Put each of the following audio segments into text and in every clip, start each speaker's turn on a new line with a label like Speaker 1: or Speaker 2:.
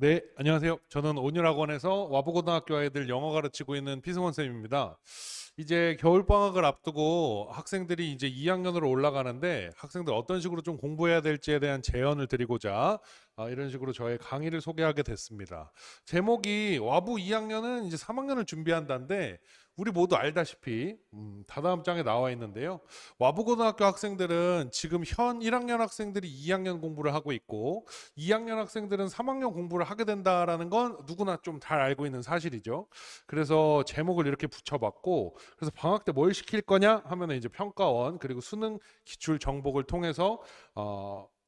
Speaker 1: 네, 안녕하세요. 저는 온율학원에서 와부고등학교 아이들 영어 가르치고 있는 피승원 쌤입니다. 이제 겨울방학을 앞두고 학생들이 이제 2학년으로 올라가는데 학생들 어떤 식으로 좀 공부해야 될지에 대한 제언을 드리고자 이런 식으로 저의 강의를 소개하게 됐습니다. 제목이 와부 2학년은 이제 3학년을 준비한다인데 우리 모두 알다시피 다다음 장에 나와 있는데요. 와부고등학교 학생들은 지금 현 1학년 학생들이 2학년 공부를 하고 있고 2학년 학생들은 3학년 공부를 하게 된다라는 건 누구나 좀 잘 알고 있는 사실이죠. 그래서 제목을 이렇게 붙여봤고, 그래서 방학 때 뭘 시킬 거냐 하면은 이제 평가원 그리고 수능 기출 정복을 통해서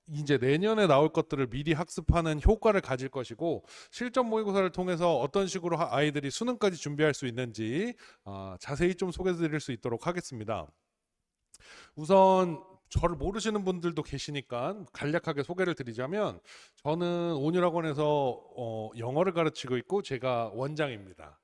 Speaker 1: 이제 내년에 나올 것들을 미리 학습하는 효과를 가질 것이고 실전 모의고사를 통해서 어떤 식으로 아이들이 수능까지 준비할 수 있는지 자세히 좀 소개해 드릴 수 있도록 하겠습니다. 우선 저를 모르시는 분들도 계시니까 간략하게 소개를 드리자면 저는 온율학원에서 영어를 가르치고 있고 제가 원장입니다.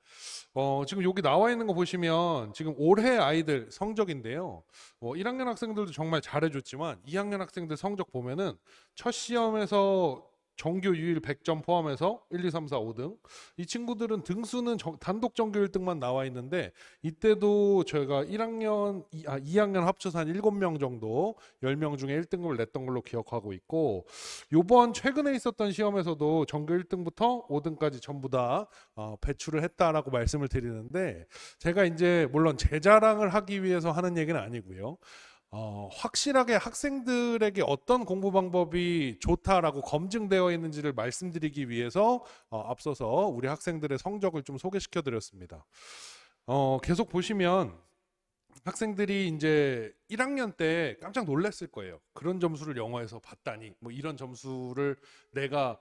Speaker 1: 지금 여기 나와 있는 거 보시면 지금 올해 아이들 성적인데요. 1학년 학생들도 정말 잘해줬지만 2학년 학생들 성적 보면은 첫 시험에서 정규 유일 100점 포함해서 1, 2, 3, 4, 5등. 이 친구들은 등수는 단독 정규 1등만 나와 있는데 이때도 저희가 2학년 합쳐서 한 7명 정도 10명 중에 1등급을 냈던 걸로 기억하고 있고 요번 최근에 있었던 시험에서도 정규 1등부터 5등까지 전부 다 배출을 했다라고 말씀을 드리는데 제가 이제 물론 제 자랑을 하기 위해서 하는 얘기는 아니고요. 확실하게 학생들에게 어떤 공부 방법이 좋다라고 검증되어 있는지를 말씀드리기 위해서 앞서서 우리 학생들의 성적을 좀 소개시켜 드렸습니다. 계속 보시면 학생들이 이제 1학년 때 깜짝 놀랐을 거예요. 그런 점수를 영어에서 봤다니, 뭐 이런 점수를 내가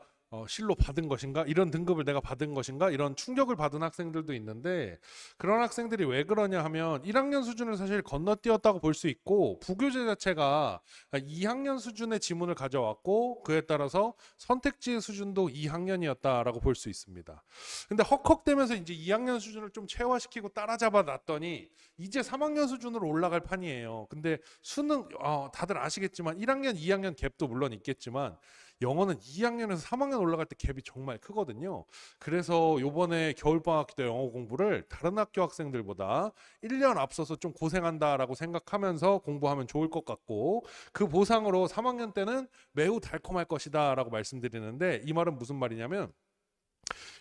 Speaker 1: 실로 받은 것인가? 이런 등급을 내가 받은 것인가? 이런 충격을 받은 학생들도 있는데 그런 학생들이 왜 그러냐 하면 1학년 수준을 사실 건너뛰었다고 볼 수 있고 부교재 자체가 2학년 수준의 지문을 가져왔고 그에 따라서 선택지의 수준도 2학년이었다라고 볼 수 있습니다. 근데 헉헉대면서 이제 2학년 수준을 좀 체화시키고 따라잡아 놨더니 이제 3학년 수준으로 올라갈 판이에요. 근데 수능 다들 아시겠지만 1학년, 2학년 갭도 물론 있겠지만 영어는 2학년에서 3학년 올라갈 때 갭이 정말 크거든요. 그래서 요번에 겨울방학 때 영어 공부를 다른 학교 학생들보다 1년 앞서서 좀 고생한다라고 생각하면서 공부하면 좋을 것 같고 그 보상으로 3학년 때는 매우 달콤할 것이다라고 말씀드리는데 이 말은 무슨 말이냐면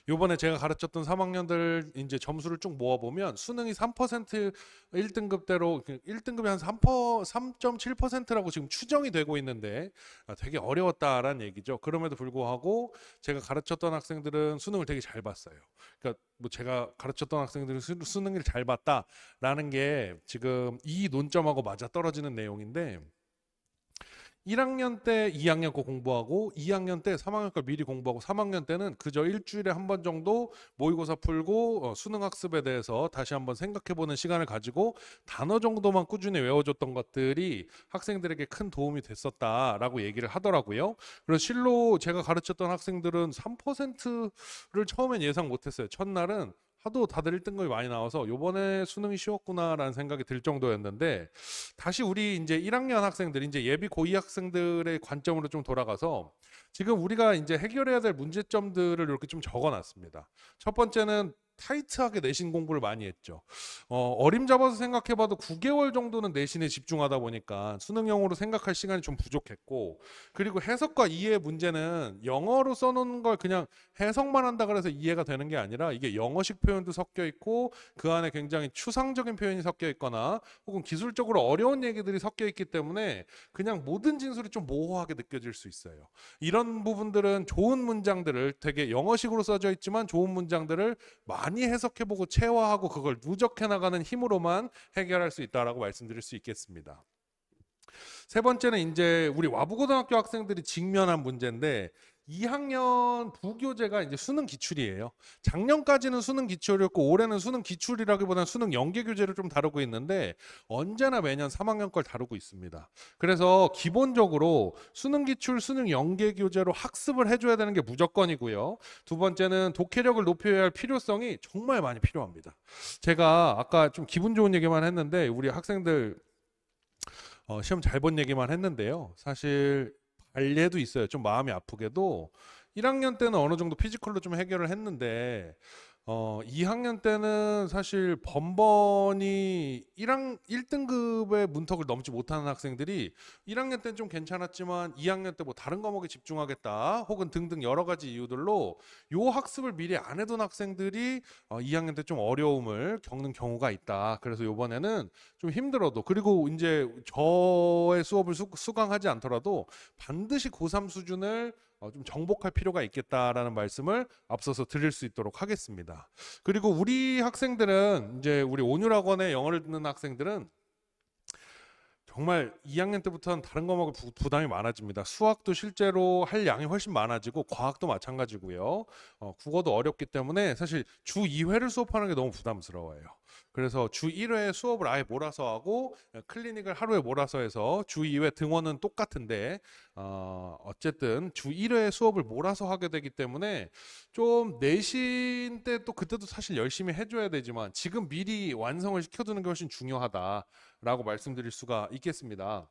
Speaker 1: 요번에 제가 가르쳤던 3학년들 이제 점수를 쭉 모아보면 수능이 3% 1등급대로 1등급이 한 3.7%라고 지금 추정이 되고 있는데 되게 어려웠다라는 얘기죠. 그럼에도 불구하고 제가 가르쳤던 학생들은 수능을 되게 잘 봤어요. 그러니까 뭐 제가 가르쳤던 학생들은 수능을 잘 봤다라는 게 지금 이 논점하고 맞아 떨어지는 내용인데 1학년 때 2학년 거 공부하고 2학년 때 3학년 걸 미리 공부하고 3학년 때는 그저 일주일에 한 번 정도 모의고사 풀고 수능 학습에 대해서 다시 한번 생각해보는 시간을 가지고 단어 정도만 꾸준히 외워줬던 것들이 학생들에게 큰 도움이 됐었다라고 얘기를 하더라고요. 그래서 실로 제가 가르쳤던 학생들은 3%를 처음엔 예상 못했어요. 첫날은 하도 다들 1등급이 많이 나와서 요번에 수능이 쉬웠구나라는 생각이 들 정도였는데 다시 우리 이제 1학년 학생들 이제 예비 고2 학생들의 관점으로 좀 돌아가서 지금 우리가 이제 해결해야 될 문제점들을 이렇게 좀 적어놨습니다. 첫 번째는 타이트하게 내신 공부를 많이 했죠. 어림잡아서 생각해봐도 9개월 정도는 내신에 집중하다 보니까 수능용어로 생각할 시간이 좀 부족했고 그리고 해석과 이해 문제는 영어로 써놓은 걸 그냥 해석만 한다 그래서 이해가 되는 게 아니라 이게 영어식 표현도 섞여 있고 그 안에 굉장히 추상적인 표현이 섞여 있거나 혹은 기술적으로 어려운 얘기들이 섞여 있기 때문에 그냥 모든 진술이 좀 모호하게 느껴질 수 있어요. 이런 부분들은 좋은 문장들을 되게 영어식으로 써져 있지만 좋은 문장들을 많이 해석해보고 체화하고 그걸 누적해 나가는 힘으로만 해결할 수 있다라고 말씀드릴 수 있겠습니다. 세 번째는 이제 우리 와부고등학교 학생들이 직면한 문제인데 2학년 부교재가 이제 수능 기출이에요. 작년까지는 수능 기출이었고 올해는 수능 기출이라기보다는 수능 연계 교재를 좀 다루고 있는데 언제나 매년 3학년 걸 다루고 있습니다. 그래서 기본적으로 수능 기출, 수능 연계 교재로 학습을 해줘야 되는 게 무조건이고요. 두 번째는 독해력을 높여야 할 필요성이 정말 많이 필요합니다. 제가 아까 좀 기분 좋은 얘기만 했는데 우리 학생들 시험 잘 본 얘기만 했는데요. 사실 발례도 있어요. 좀 마음이 아프게도 1학년 때는 어느 정도 피지컬로 좀 해결을 했는데 2학년 때는 사실 번번이 1등급의 문턱을 넘지 못하는 학생들이 1학년 때는 좀 괜찮았지만 2학년 때 뭐 다른 과목에 집중하겠다 혹은 등등 여러 가지 이유들로 요 학습을 미리 안 해둔 학생들이 2학년 때 좀 어려움을 겪는 경우가 있다. 그래서 요번에는 좀 힘들어도, 그리고 이제 저의 수업을 수강하지 않더라도 반드시 고3 수준을 좀 정복할 필요가 있겠다라는 말씀을 앞서서 드릴 수 있도록 하겠습니다. 그리고 우리 학생들은, 이제 우리 온유학원에 영어를 듣는 학생들은 정말 2학년 때부터는 다른 과목에 부담이 많아집니다. 수학도 실제로 할 양이 훨씬 많아지고 과학도 마찬가지고요. 국어도 어렵기 때문에 사실 주 2회를 수업하는 게 너무 부담스러워요. 그래서 주 1회 수업을 아예 몰아서 하고 클리닉을 하루에 몰아서 해서 주 2회 등원은 똑같은데 어쨌든 주 1회 수업을 몰아서 하게 되기 때문에 좀 내신 때 또 그때도 사실 열심히 해줘야 되지만 지금 미리 완성을 시켜두는 게 훨씬 중요하다라고 말씀드릴 수가 있겠습니다.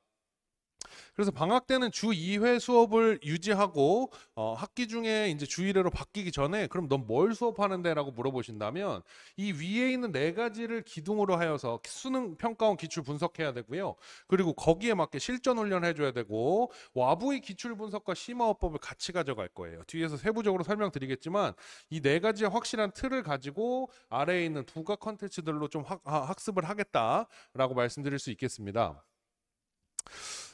Speaker 1: 그래서 방학 때는 주 2회 수업을 유지하고 학기 중에 이제 주 1회로 바뀌기 전에 그럼 넌 뭘 수업하는데? 라고 물어보신다면 이 위에 있는 네 가지를 기둥으로 하여서 수능 평가원 기출 분석해야 되고요. 그리고 거기에 맞게 실전 훈련 해줘야 되고 와부의 기출 분석과 심화어법을 같이 가져갈 거예요. 뒤에서 세부적으로 설명드리겠지만 이 네 가지의 확실한 틀을 가지고 아래에 있는 부가 컨텐츠들로 좀 학습을 하겠다라고 말씀드릴 수 있겠습니다.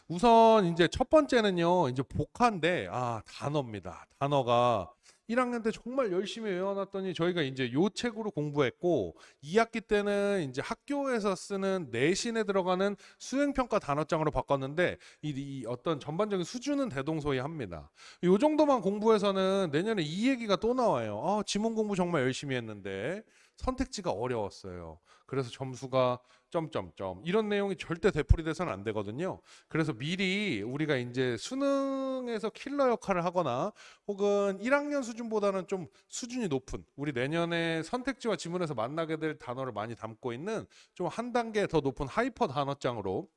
Speaker 1: 우선 이제 첫 번째는요, 이제 복화인데, 단어입니다. 단어가 1학년 때 정말 열심히 외워놨더니 저희가 이제 요 책으로 공부했고 2학기 때는 이제 학교에서 쓰는 내신에 들어가는 수행평가 단어장으로 바꿨는데 이 어떤 전반적인 수준은 대동소이합니다. 요 정도만 공부해서는 내년에 이 얘기가 또 나와요. 지문 공부 정말 열심히 했는데 선택지가 어려웠어요. 그래서 점수가 점점점 이런 내용이 절대 되풀이 돼서는 안 되거든요. 그래서 미리 우리가 이제 수능에서 킬러 역할을 하거나 혹은 1학년 수준보다는 좀 수준이 높은 우리 내년에 선택지와 지문에서 만나게 될 단어를 많이 담고 있는 좀 한 단계 더 높은 하이퍼 단어장으로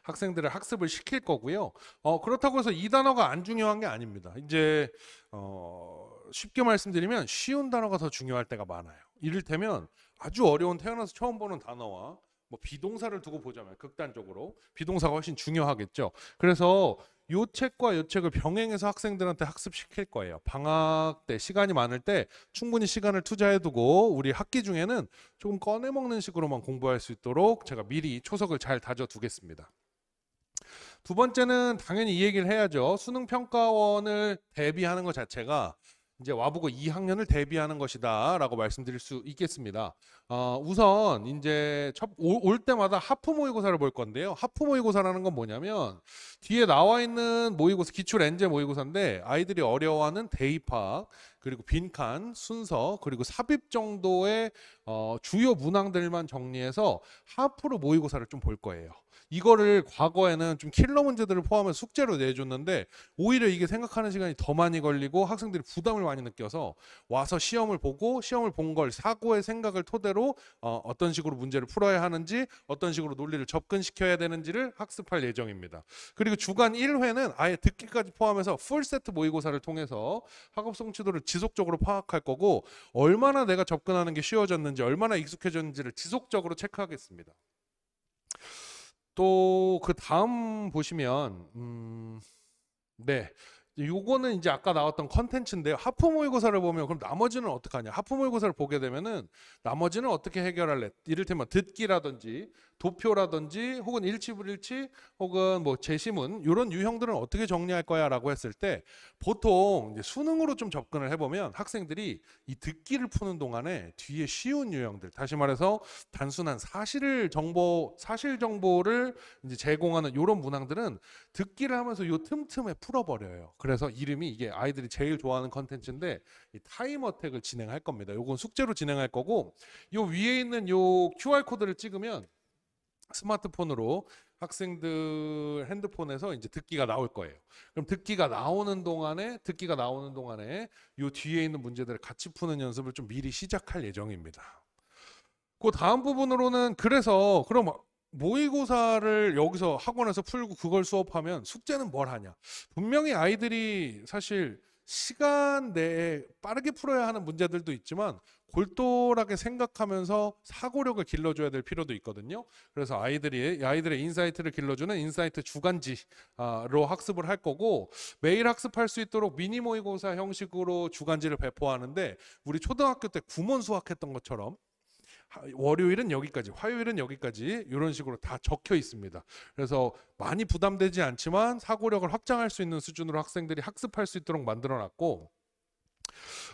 Speaker 1: 학생들을 학습을 시킬 거고요. 그렇다고 해서 이 단어가 안 중요한 게 아닙니다. 이제 쉽게 말씀드리면 쉬운 단어가 더 중요할 때가 많아요. 이를테면 아주 어려운 태어나서 처음 보는 단어와 뭐 비동사를 두고 보자면 극단적으로 비동사가 훨씬 중요하겠죠. 그래서 요 책과 요 책을 병행해서 학생들한테 학습시킬 거예요. 방학 때 시간이 많을 때 충분히 시간을 투자해두고 우리 학기 중에는 조금 꺼내먹는 식으로만 공부할 수 있도록 제가 미리 초석을 잘 다져두겠습니다. 두 번째는 당연히 이 얘기를 해야죠. 수능평가원을 대비하는 것 자체가 이제 와보고 2학년을 대비하는 것이다 라고 말씀드릴 수 있겠습니다. 우선 이제 올 때마다 하프 모의고사를 볼 건데요. 하프 모의고사라는 건 뭐냐면 뒤에 나와 있는 모의고사, 기출 엔제 모의고사인데 아이들이 어려워하는 대입학 그리고 빈칸, 순서 그리고 삽입 정도의 주요 문항들만 정리해서 하프로 모의고사를 좀 볼 거예요. 이거를 과거에는 좀 킬러 문제들을 포함해서 숙제로 내줬는데 오히려 이게 생각하는 시간이 더 많이 걸리고 학생들이 부담을 많이 느껴서 와서 시험을 보고 시험을 본 걸 사고의 생각을 토대로 어떤 식으로 문제를 풀어야 하는지 어떤 식으로 논리를 접근시켜야 되는지를 학습할 예정입니다. 그리고 주간 1회는 아예 듣기까지 포함해서 풀세트 모의고사를 통해서 학업 성취도를 지속적으로 파악할 거고 얼마나 내가 접근하는 게 쉬워졌는지 얼마나 익숙해졌는지를 지속적으로 체크하겠습니다. 또 그 다음 보시면 네, 요거는 이제 아까 나왔던 컨텐츠인데요. 하프 모의고사를 보면 그럼 나머지는 어떡하냐? 하프 모의고사를 보게 되면은 나머지는 어떻게 해결할래? 이를테면 듣기라든지 도표라든지 혹은 일치불일치 혹은 뭐 제시문 이런 유형들은 어떻게 정리할 거야? 라고 했을 때 보통 이제 수능으로 좀 접근을 해보면 학생들이 이 듣기를 푸는 동안에 뒤에 쉬운 유형들, 다시 말해서 단순한 사실 정보를 이제 제공하는 이런 문항들은 듣기를 하면서 요 틈틈에 풀어버려요. 그래서 이름이 이게 아이들이 제일 좋아하는 컨텐츠인데 이 타임 어택을 진행할 겁니다. 요건 숙제로 진행할 거고 요 위에 있는 요 QR코드를 찍으면 스마트폰으로 학생들 핸드폰에서 이제 듣기가 나올 거예요. 그럼 듣기가 나오는 동안에 요 뒤에 있는 문제들을 같이 푸는 연습을 좀 미리 시작할 예정입니다. 그 다음 부분으로는 그래서 그럼 모의고사를 여기서 학원에서 풀고 그걸 수업하면 숙제는 뭘 하냐? 분명히 아이들이 사실 시간 내에 빠르게 풀어야 하는 문제들도 있지만 골똘하게 생각하면서 사고력을 길러줘야 될 필요도 있거든요. 그래서 아이들의 인사이트를 길러주는 인사이트 주간지로 학습을 할 거고, 매일 학습할 수 있도록 미니 모의고사 형식으로 주간지를 배포하는데, 우리 초등학교 때 구몬 수학했던 것처럼 월요일은 여기까지, 화요일은 여기까지 이런 식으로 다 적혀 있습니다. 그래서 많이 부담되지 않지만 사고력을 확장할 수 있는 수준으로 학생들이 학습할 수 있도록 만들어 놨고,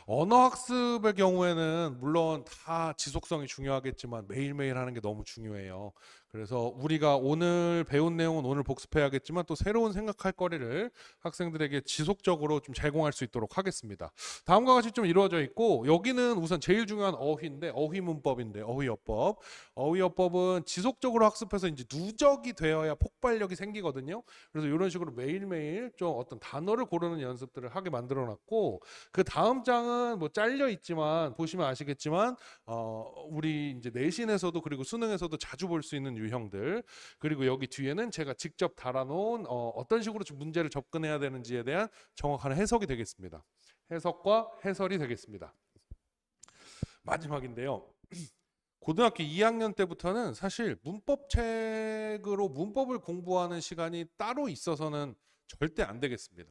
Speaker 1: 언어 학습의 경우에는 물론 다 지속성이 중요하겠지만 매일매일 하는 게 너무 중요해요. 그래서 우리가 오늘 배운 내용은 오늘 복습해야겠지만 또 새로운 생각할 거리를 학생들에게 지속적으로 좀 제공할 수 있도록 하겠습니다. 다음과 같이 좀 이루어져 있고, 여기는 우선 제일 중요한 어휘인데, 어휘문법인데, 어휘어법. 어휘어법은 지속적으로 학습해서 이제 누적이 되어야 폭발력이 생기거든요. 그래서 이런 식으로 매일매일 좀 어떤 단어를 고르는 연습들을 하게 만들어 놨고, 그 다음 장은 뭐 잘려 있지만 보시면 아시겠지만 우리 이제 내신에서도 그리고 수능에서도 자주 볼 수 있는 유형들, 그리고 여기 뒤에는 제가 직접 달아놓은 어떤 식으로 문제를 접근해야 되는지에 대한 정확한 해석이 되겠습니다. 해석과 해설이 되겠습니다. 마지막인데요. 고등학교 2학년 때부터는 사실 문법책으로 문법을 공부하는 시간이 따로 있어서는 절대 안 되겠습니다.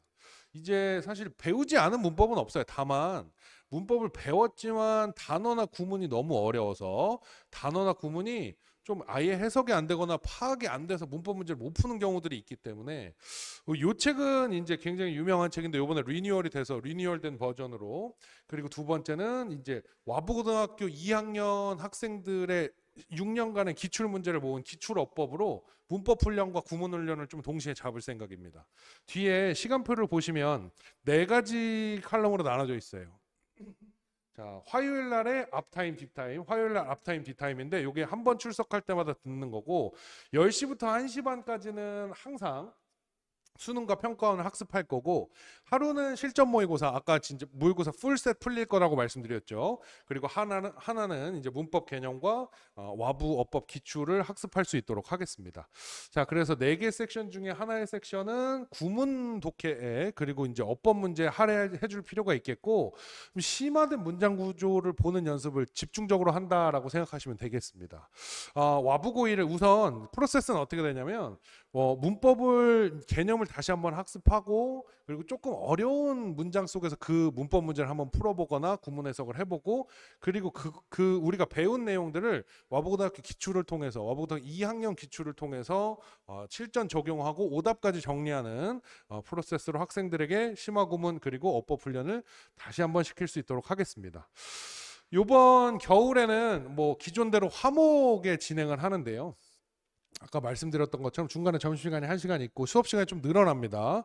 Speaker 1: 이제 사실 배우지 않은 문법은 없어요. 다만 문법을 배웠지만 단어나 구문이 너무 어려워서 단어나 구문이 좀 아예 해석이 안 되거나 파악이 안 돼서 문법 문제를 못 푸는 경우들이 있기 때문에, 이 책은 이제 굉장히 유명한 책인데 이번에 리뉴얼이 돼서 리뉴얼된 버전으로, 그리고 두 번째는 이제 와부고등학교 2학년 학생들의 6년간의 기출 문제를 모은 기출어법으로 문법 훈련과 구문 훈련을 좀 동시에 잡을 생각입니다. 뒤에 시간표를 보시면 4가지 칼럼으로 나눠져 있어요. 자, 화요일 날에 앞타임, 뒷타임, 화요일 날 앞타임, 뒷타임인데 이게 한 번 출석할 때마다 듣는 거고, 10시부터 1시 반까지는 항상 수능과 평가원을 학습할 거고, 하루는 실전 모의고사, 아까 진짜 모의고사 풀셋 풀릴 거라고 말씀드렸죠. 그리고 하나는 이제 문법 개념과 와부 어법 기출을 학습할 수 있도록 하겠습니다. 자, 그래서 4개 섹션 중에 하나의 섹션은 구문 독해에, 그리고 이제 어법 문제 할애해 줄 필요가 있겠고, 심화된 문장 구조를 보는 연습을 집중적으로 한다라고 생각하시면 되겠습니다. 와부고1을 우선 프로세스는 어떻게 되냐면, 문법을 개념을 다시 한번 학습하고, 그리고 조금 어려운 문장 속에서 그 문법 문제를 한번 풀어보거나 구문 해석을 해보고, 그리고 우리가 배운 내용들을 와부고등학교 기출을 통해서, 와부고등학교 2학년 기출을 통해서 실전 적용하고 오답까지 정리하는 프로세스로 학생들에게 심화 구문 그리고 어법 훈련을 다시 한번 시킬 수 있도록 하겠습니다. 이번 겨울에는 뭐 기존대로 화목에 진행을 하는데요. 아까 말씀드렸던 것처럼 중간에 점심시간이 1시간 있고 수업시간이 좀 늘어납니다.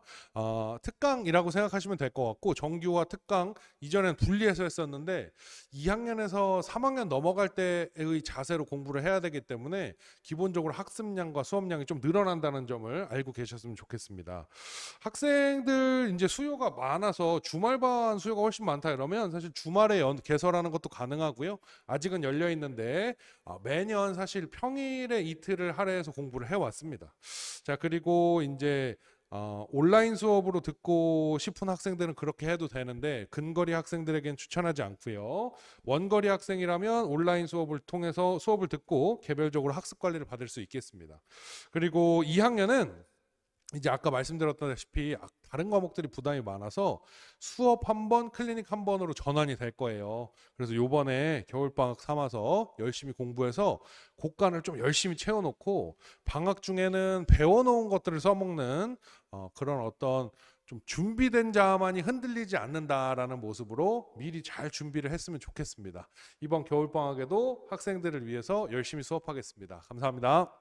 Speaker 1: 특강이라고 생각하시면 될 것 같고, 정규와 특강 이전엔 분리해서 했었는데 2학년에서 3학년 넘어갈 때의 자세로 공부를 해야 되기 때문에 기본적으로 학습량과 수업량이 좀 늘어난다는 점을 알고 계셨으면 좋겠습니다. 학생들 이제 수요가 많아서 주말반 수요가 훨씬 많다 이러면 사실 주말에 개설하는 것도 가능하고요. 아직은 열려 있는데 매년 사실 평일에 이틀을 할애해서 공부를 해왔습니다. 자, 그리고 이제 온라인 수업으로 듣고 싶은 학생들은 그렇게 해도 되는데 근거리 학생들에겐 추천하지 않고요. 원거리 학생이라면 온라인 수업을 통해서 수업을 듣고 개별적으로 학습 관리를 받을 수 있겠습니다. 그리고 2학년은 이제 아까 말씀드렸다시피 다른 과목들이 부담이 많아서 수업 한 번, 클리닉 한 번으로 전환이 될 거예요. 그래서 요번에 겨울방학 삼아서 열심히 공부해서 곡간을 좀 열심히 채워놓고 방학 중에는 배워놓은 것들을 써먹는 그런 어떤 좀 준비된 자만이 흔들리지 않는다라는 모습으로 미리 잘 준비를 했으면 좋겠습니다. 이번 겨울방학에도 학생들을 위해서 열심히 수업하겠습니다. 감사합니다.